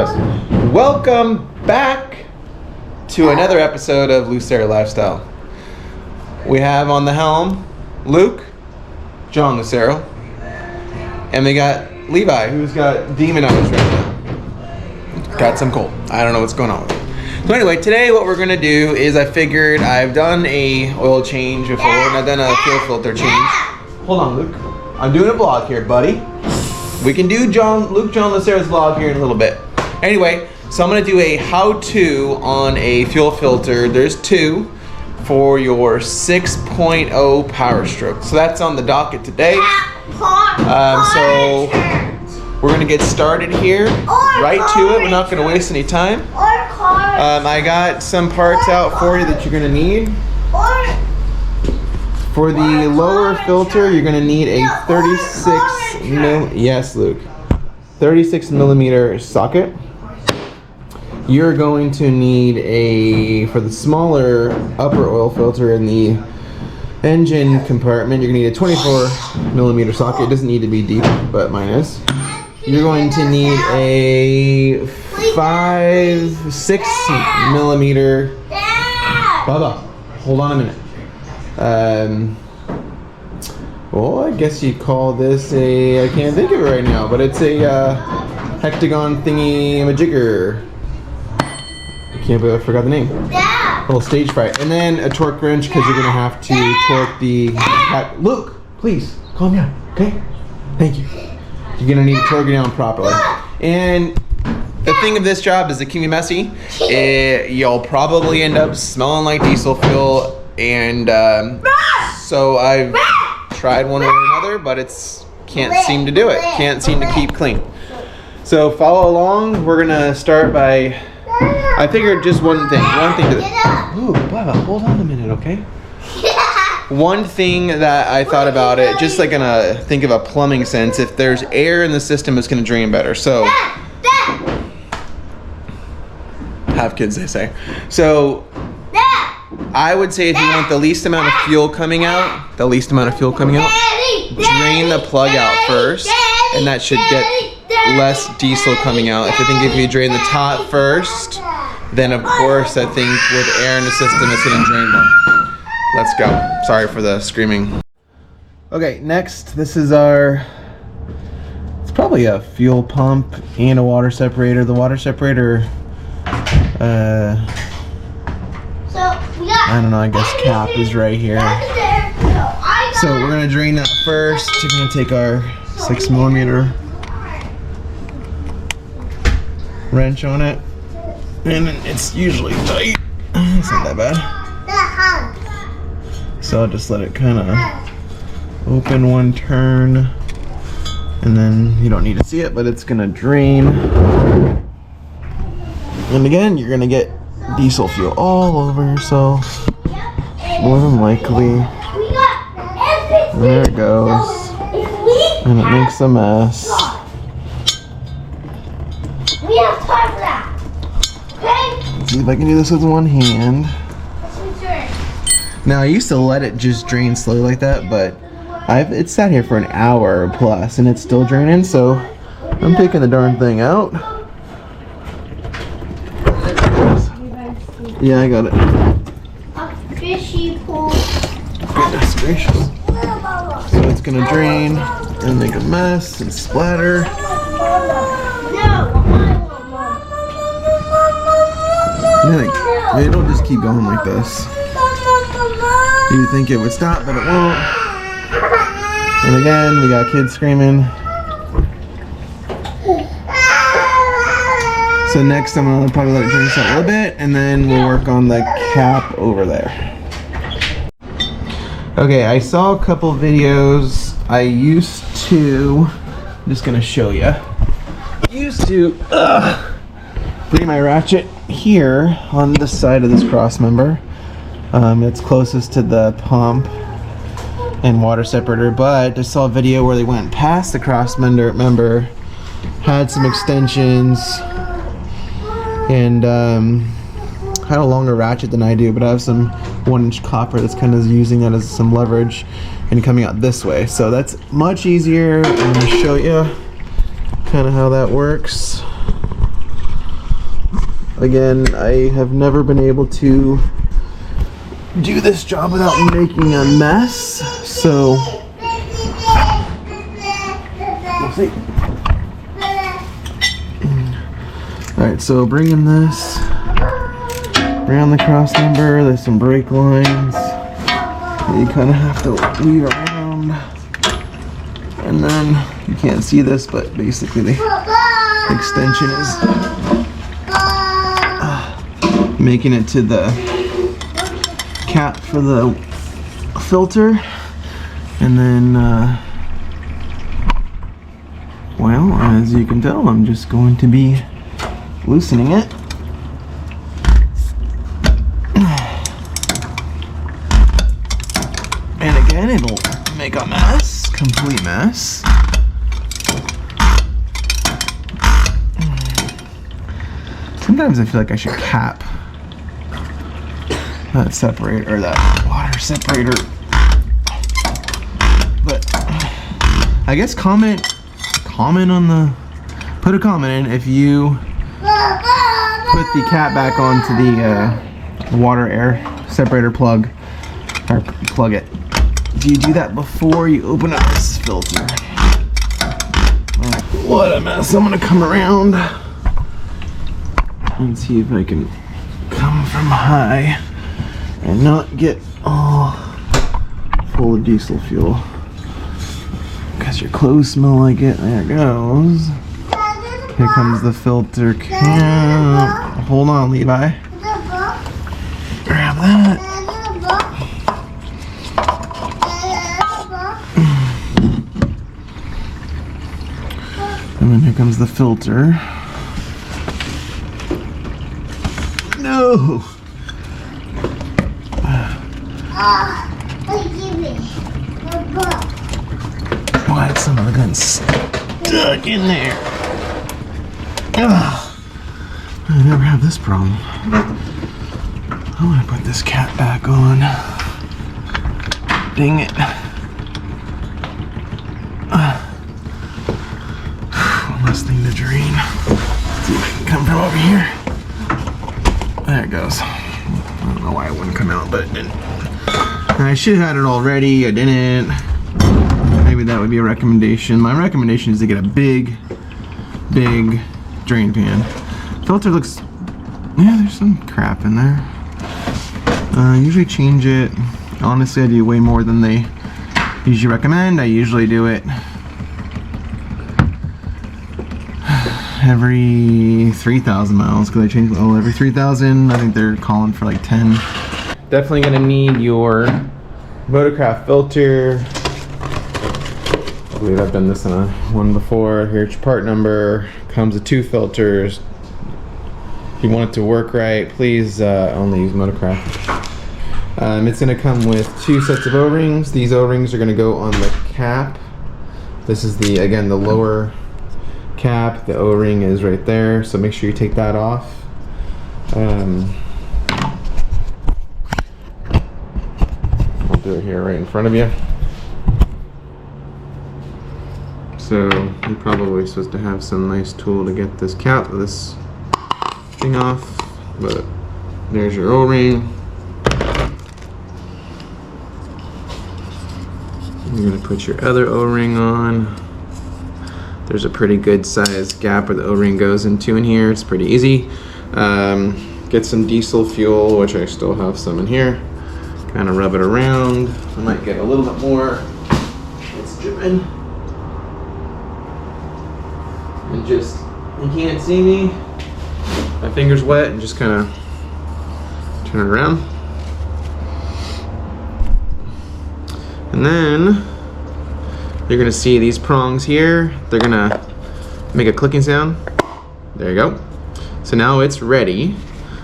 us. Welcome back to another episode of Lucero Lifestyle. We have on the helm Luke, John Lucero, and we got Levi, who's got demon eyes right now. Got some cold. I don't know what's going on with it. So anyway, today what we're gonna do is I figured I've done a oil change before and I've done a fuel filter change. Hold on, Luke. I'm doing a vlog here, buddy. We can do Luke John Lucero's vlog here in a little bit. Anyway, so I'm gonna do a how-to on a fuel filter. There's two for your 6.0 Power Stroke. So that's on the docket today. So we're gonna get started here, right to it. We're not gonna waste any time. I got some parts out for you that you're gonna need. For the lower filter, you're gonna need a 36 millimeter socket. You're going to need for the smaller upper oil filter in the engine compartment, you're gonna need a 24 millimeter socket. It doesn't need to be deep, but mine is. You're going to need a 6 millimeter. Bubba, hold on a minute. Well, I guess you call this I can't think of it right now, but it's a hectagon thingy-majigger. I can't believe I forgot the name. Little stage fright. And then a torque wrench, because you're going to have to torque the... Luke, please, calm down, okay? Thank you. You're going to need to torque it down properly. And the thing of this job is it can be messy. You'll probably end up smelling like diesel fuel. And so I've tried one way or another, but can't seem to do it. Can't seem to keep clean. So follow along. We're gonna start by. I figured just one thing. Ooh, Baba, hold on a minute, okay? One thing that I thought about it, just like gonna think of a plumbing sense. If there's air in the system, it's gonna drain better. So have kids, they say. So. I would say if you want the least amount of fuel coming out, drain the plug out first, and that should get less diesel coming out. If you drain the top first, then of course I think with air in the system it's going to drain more. Let's go. Sorry for the screaming. Okay, next this is it's probably a fuel pump and a water separator. The water separator, I don't know, I guess cap is right here. So we're gonna drain that first. We're gonna take our 6 millimeter wrench on it. And it's usually tight. It's not that bad. So I'll just let it kind of open one turn. And then you don't need to see it, but it's gonna drain. And again, you're gonna get diesel fuel all over yourself, more than likely. And there it goes, and it makes a mess. We have time for that. Okay? Let's see if I can do this with one hand. Now I used to let it just drain slowly like that, but it's sat here for an hour plus and it's still draining, so I'm taking the darn thing out. Yeah, I got it. A fishy pool. Goodness gracious. So it's gonna drain and make a mess and splatter. It'll just keep going like this. You'd think it would stop, but it won't. And again, we got kids screaming. So next I'm going to probably let it drain out a little bit, and then we'll work on the cap over there. Okay, I saw a couple videos. I'm just going to show you. I used to bring my ratchet here on this side of this cross member. It's closest to the pump and water separator, but I saw a video where they went past the cross member, had some extensions, and had a longer ratchet than I do, but I have some 1-inch copper that's kind of using that as some leverage and coming out this way. So that's much easier. I'm going to show you kind of how that works. Again, I have never been able to do this job without making a mess, so we'll see. Alright, so bringing this around the cross member, there's some brake lines that you kind of have to weave around, and then you can't see this, but basically the extension is making it to the cap for the filter, and then well, as you can tell, I'm just going to be loosening it. And again, it'll make a mess, complete mess. Sometimes I feel like I should cap that separator, or that water separator. But I guess put a comment in if you put the cap back onto the water air separator plug, or plug it. Do you do that before you open up this filter? What a mess. I'm gonna come around and see if I can come from high and not get all full of diesel fuel, because your clothes smell like it. There it goes. Here comes the filter cap. Hold on, Levi. Grab that. And then here comes the filter. No! Why is some of the gun stuck in there? Ugh. I never have this problem. I want to put this cap back on. Dang it. One last thing to drain. Let's see if I can come from over here. There it goes. I don't know why it wouldn't come out, but it didn't. I should have had it all ready. I didn't. Maybe that would be a recommendation. My recommendation is to get a big drain pan. Filter looks, yeah, there's some crap in there. I usually change it. Honestly, I do way more than they usually recommend. I usually do it every 3,000 miles, because I change my oil every 3,000. I think they're calling for like 10. Definitely gonna need your Motorcraft filter. I believe I've done this on one before. Here's your part number. Comes with 2 filters. If you want it to work right, please only use Motorcraft. It's going to come with 2 sets of O-rings. These O-rings are going to go on the cap. This is the, again, the lower cap. The O-ring is right there, so make sure you take that off. I'll do it here right in front of you. So you're probably supposed to have some nice tool to get this cap, this thing off, but there's your O-ring. You're going to put your other O-ring on. There's a pretty good sized gap where the O-ring goes into in here. It's pretty easy. Get some diesel fuel, which I still have some in here. Kind of rub it around. I might get a little bit more. It's dripping. And just, you can't see me. My finger's wet, and just kind of turn it around. And then you're gonna see these prongs here. They're gonna make a clicking sound. There you go. So now it's ready.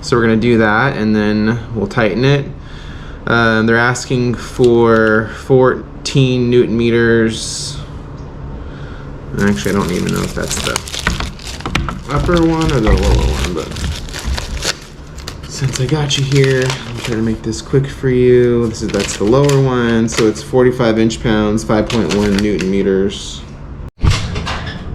So we're gonna do that, and then we'll tighten it. They're asking for 14 Newton meters. Actually, I don't even know if that's the upper one or the lower one, but since I got you here, I'll try to make this quick for you. That's the lower one, so it's 45 inch-pounds, 5.1 Newton meters.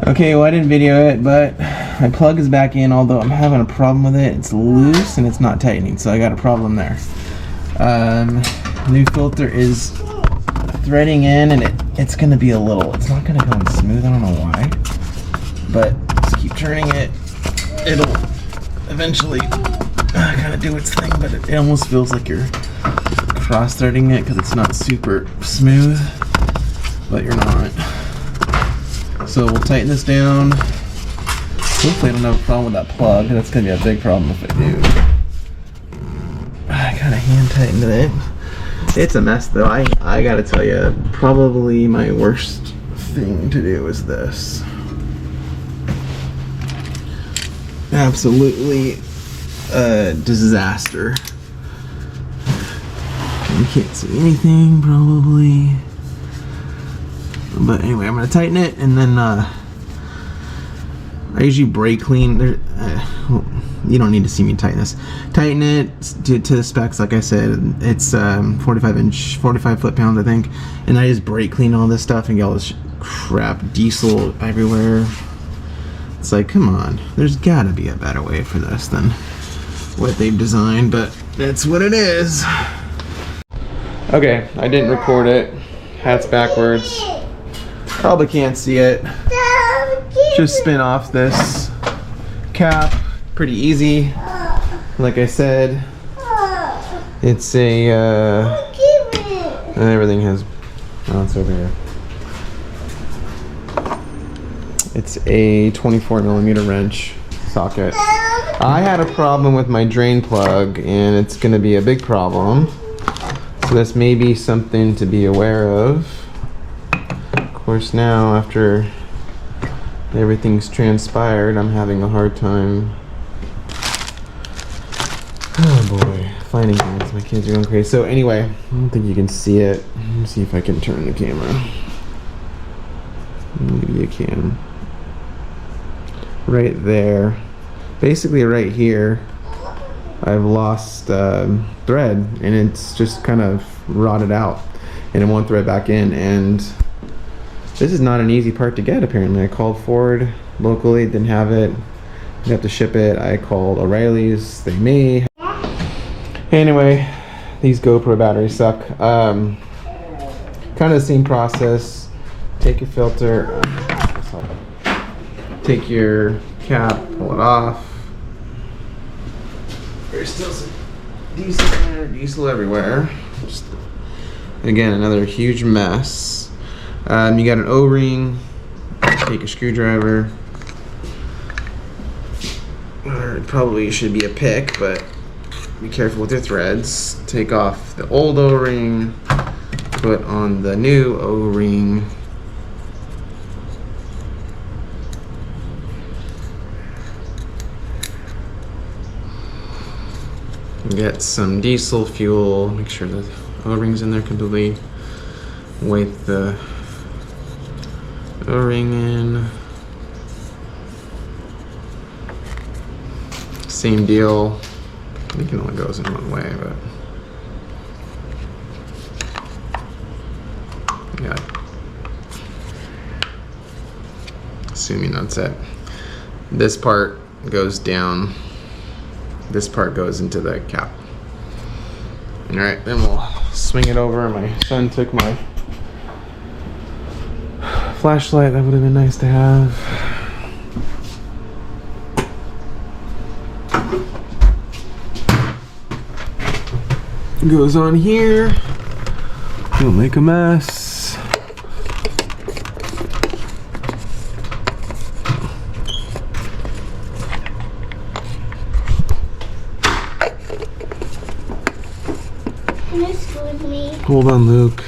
Okay, well, I didn't video it, but My plug is back in, although I'm having a problem with it. It's loose and it's not tightening, so I got a problem there. New filter is threading in, and it's gonna be it's not gonna go in smooth, I don't know why. But just keep turning it. It'll eventually kind of do its thing, but it almost feels like you're cross-threading it because it's not super smooth, but you're not. So we'll tighten this down. Hopefully I don't have a problem with that plug. That's gonna be a big problem if I do. I kind of hand tightened it. It's a mess though. I gotta tell you, probably my worst thing to do is this. Absolutely a disaster. You can't see anything probably. But anyway, I'm gonna tighten it, and then I usually brake clean. You don't need to see me tighten this. Tighten it to the specs, like I said. It's 45 foot-pounds, I think. And I just brake clean all this stuff and get all this crap, diesel everywhere. It's like, come on. There's gotta be a better way for this than what they've designed, but that's what it is. Okay, I didn't record it. Hat's backwards. Probably can't see it. Just spin off this cap. Pretty easy. Like I said, it's a everything has, oh, it's over here. It's a 24mm wrench socket. I had a problem with my drain plug, and it's gonna be a big problem. So this may be something to be aware of. Of course, now after everything's transpired, I'm having a hard time. Oh boy, finding things. My kids are going crazy. So anyway, I don't think you can see it. Let me see if I can turn the camera. Maybe you can. Right there. Basically right here, I've lost thread, and it's just kind of rotted out, and it won't thread back in. And this is not an easy part to get, apparently. I called Ford locally, didn't have it. You have to ship it. I called O'Reilly's. They may. Anyway, these GoPro batteries suck. Kind of the same process. Take your filter, take your cap, pull it off. There's still some diesel there, diesel everywhere. Just, again, another huge mess. You got an O-ring. Take a screwdriver. Or it probably should be a pick, but be careful with your threads. Take off the old O-ring, put on the new O-ring. Get some diesel fuel, make sure the O-ring's in there completely. Weight the O-ring in. Same deal. I think it only goes in one way, but yeah. Assuming that's it. This part goes down. This part goes into the cap. All right, then we'll swing it over. My son took my flashlight. That would have been nice to have. Goes on here. Don't make a mess. Excuse me. Hold on, Luke.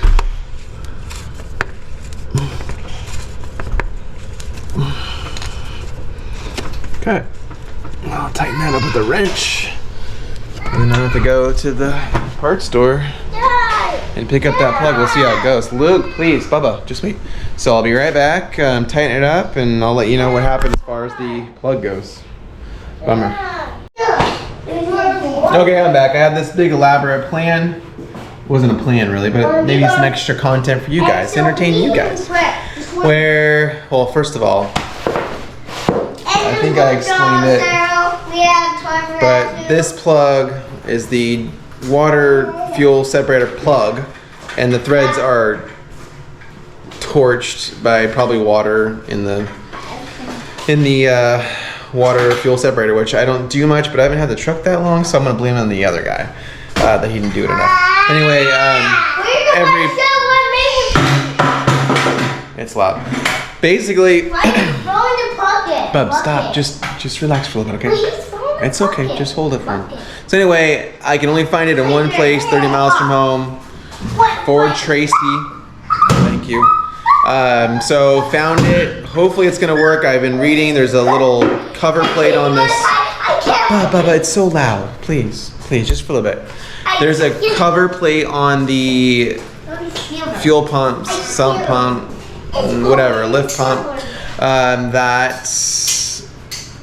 Okay. I'll tighten that up with a wrench. And then I have to go to the parts store and pick up that plug. We'll see how it goes. Luke, please, Bubba, just wait. So I'll be right back, tighten it up, and I'll let you know what happened as far as the plug goes. Bummer. Okay, I'm back. I had this big elaborate plan. It wasn't a plan really, but maybe some extra content for you guys, to entertain you guys. Where, well, first of all, I think I explained it. But this plug is the water fuel separator plug, and the threads are torched by probably water in the water fuel separator, which I don't do much, but I haven't had the truck that long, so I'm gonna blame it on the other guy that he didn't do it enough. Anyway, it's loud. Basically, Bub, stop. Just relax for a little bit, okay? It's okay. Just hold it for me. So anyway, I can only find it in one place, 30 miles from home. Ford Tracy. Thank you. So found it. Hopefully it's gonna work. I've been reading. There's a little cover plate on this. Bubba, it's so loud. Please, just for a little bit. There's a cover plate on the fuel pump, sump pump, whatever, lift pump. That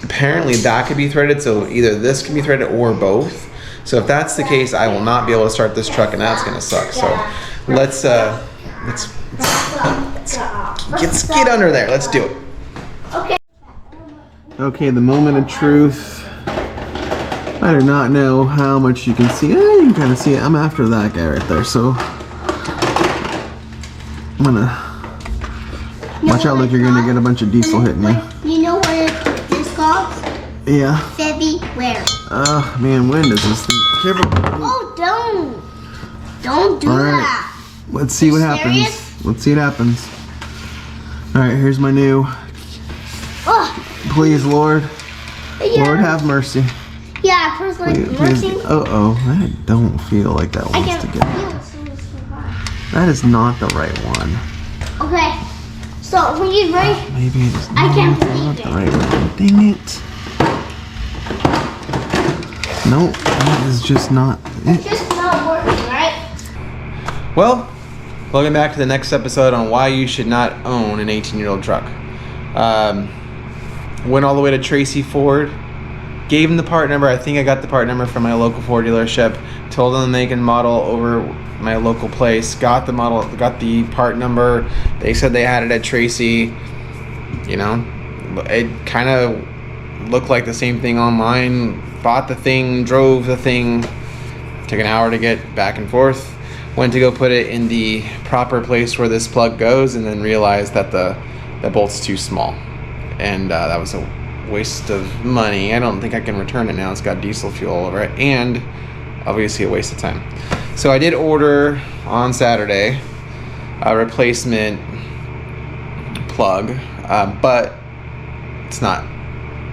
apparently that could be threaded. So either this can be threaded or both. So if that's the case, I will not be able to start this truck, and that's gonna suck. So let's get under there. Let's do it. Okay, the moment of truth. I do not know how much you can see. You can kind of see it. I'm after that guy right there, so I'm gonna watch out like you're gonna get a bunch of diesel hitting you. You know what this called? Yeah. February. Oh man, when does this thing? Careful. Oh, don't do that. Let's see what happens. Serious? Let's see what happens. All right, here's my new. Oh. Please, Lord. Yeah. Lord have mercy. Yeah, first like mercy. I don't feel like that wants to get. That is not the right one. Okay, so when you're ready, Maybe it is I can't not believe the it. right one. Dang it. Nope, that is just not it. It's just not working, right? Well, welcome back to the next episode on why you should not own an 18-year-old truck. Went all the way to Tracy Ford, gave him the part number. I think I got the part number from my local Ford dealership. Told them the make and model over my local place. Got the part number. They said they had it at Tracy. You know, it kind of looked like the same thing online. Bought the thing, drove the thing. Took an hour to get back and forth. Went to go put it in the proper place where this plug goes, and then realized that the bolt's too small, and that was a waste of money. I don't think I can return it now. It's got diesel fuel all over it, and obviously a waste of time. So I did order on Saturday a replacement plug, but it's not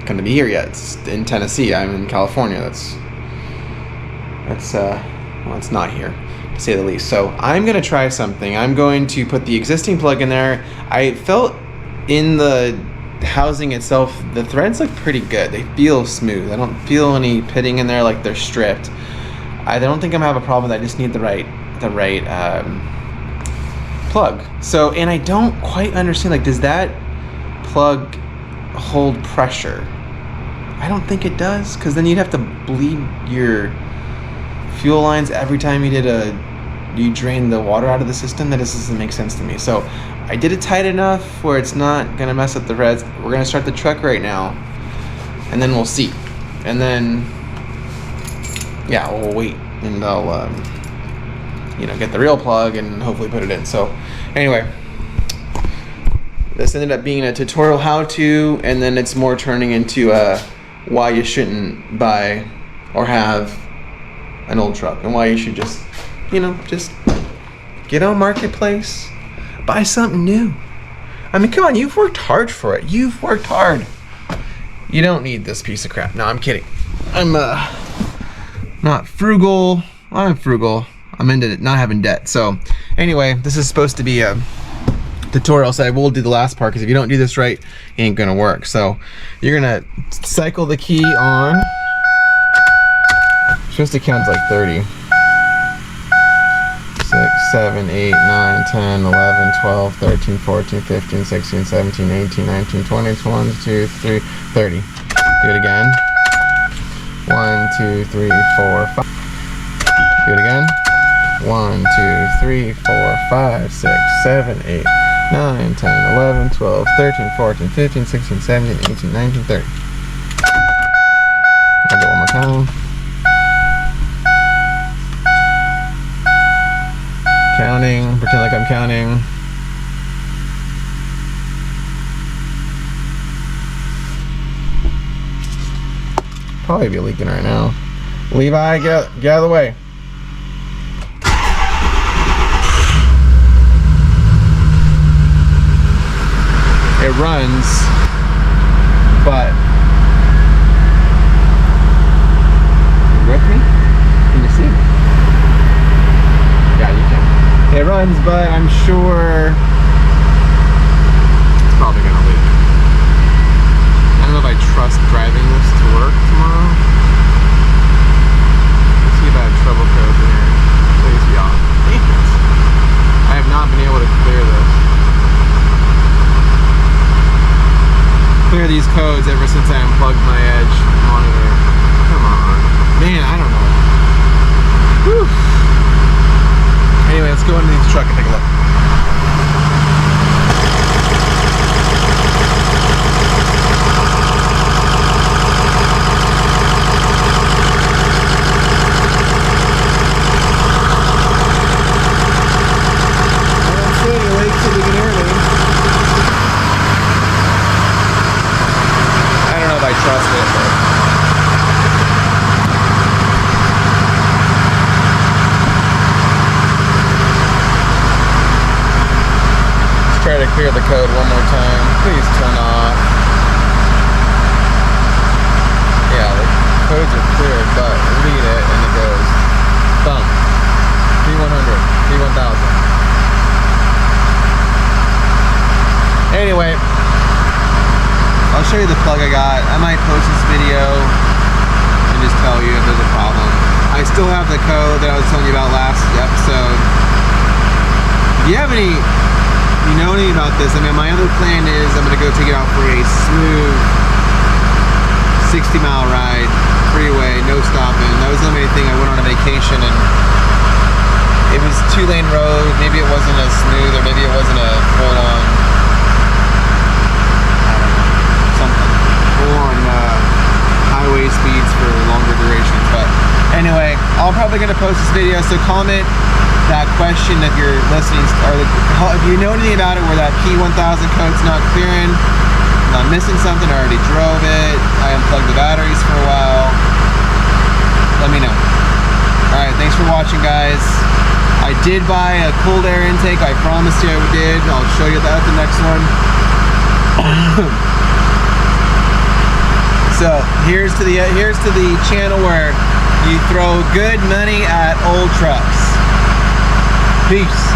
going to be here yet. It's in Tennessee. I'm in California. Well, it's not here, to say the least. So I'm going to try something. I'm going to put the existing plug in there. I felt in the housing itself, the threads look pretty good. They feel smooth. I don't feel any pitting in there like they're stripped. I don't think I'm gonna have a problem. I just need the right plug. So, and I don't quite understand, like, does that plug hold pressure? I don't think it does, because then you'd have to bleed your fuel lines every time you drain the water out of the system. That just doesn't make sense to me. So I did it tight enough where it's not gonna mess up the threads. We're gonna start the truck right now, and then we'll see. And then, yeah, we'll wait, and I'll, get the real plug and hopefully put it in. So, anyway, this ended up being a tutorial how-to, and then it's more turning into why you shouldn't buy or have an old truck, and why you should just get on Marketplace, buy something new. I mean, come on, you've worked hard for it. You've worked hard. You don't need this piece of crap. No, I'm kidding. I'm not frugal. I'm frugal. I'm into not having debt. So anyway, this is supposed to be a tutorial, so I will do the last part, because if you don't do this right, it ain't gonna work. So you're gonna cycle the key on. You're supposed to count to like 30. 6, 7, 8, 9, 10, 11, 12, 13, 14, 15, 16, 17, 18, 19, 20, 21, 2, 3, 30. Do it again. 1, 2, 3, 4, 5. Do it again. 1, 2, 3, 4, 5, 6, 7, 8, 9, 10, 11, 12, 13, 14, 15, 16, 17, 18, 19, 30. Count. Counting. Pretend like I'm counting. Probably be leaking right now. Levi, get out of the way. It runs, but you with me? Can you see? Yeah, you can. It runs, but I'm sure it's probably gonna leak. I don't know if I trust driving this to work tomorrow. Let's see if I have trouble codes in here. Please be off. I have not been able to clear this. Clear these codes ever since I unplugged my Edge monitor. Come on. Man, I don't know. Whew. Anyway, let's go underneath the truck and take a look. I don't see any leaks if you can hear me. I don't know if I trust it, but let's try to clear the code one more time. Please turn off. Yeah, the codes are cleared, but read it and it goes thumb. P100, P1000. Anyway, I'll show you the plug I got. I might post this video and just tell you if there's a problem. I still have the code that I was telling you about last episode. If you have any, you know anything about this, I mean, my other plan is I'm going to go take it out for a smooth 60-mile ride, freeway, no stopping. That was the only thing. I went on a vacation and it was 2-lane road. Maybe it wasn't as smooth, or maybe it wasn't a full-on highway speeds for longer durations. But anyway, I'm probably going to post this video, so comment that question if you're listening, or if you know anything about it where that P1000 code's not clearing, I'm missing something, I already drove it, I unplugged the batteries for a while, let me know. Alright, thanks for watching, guys. I did buy a cold air intake, I promised you I did. I'll show you that the next one. So here's to the channel where you throw good money at old trucks. Peace.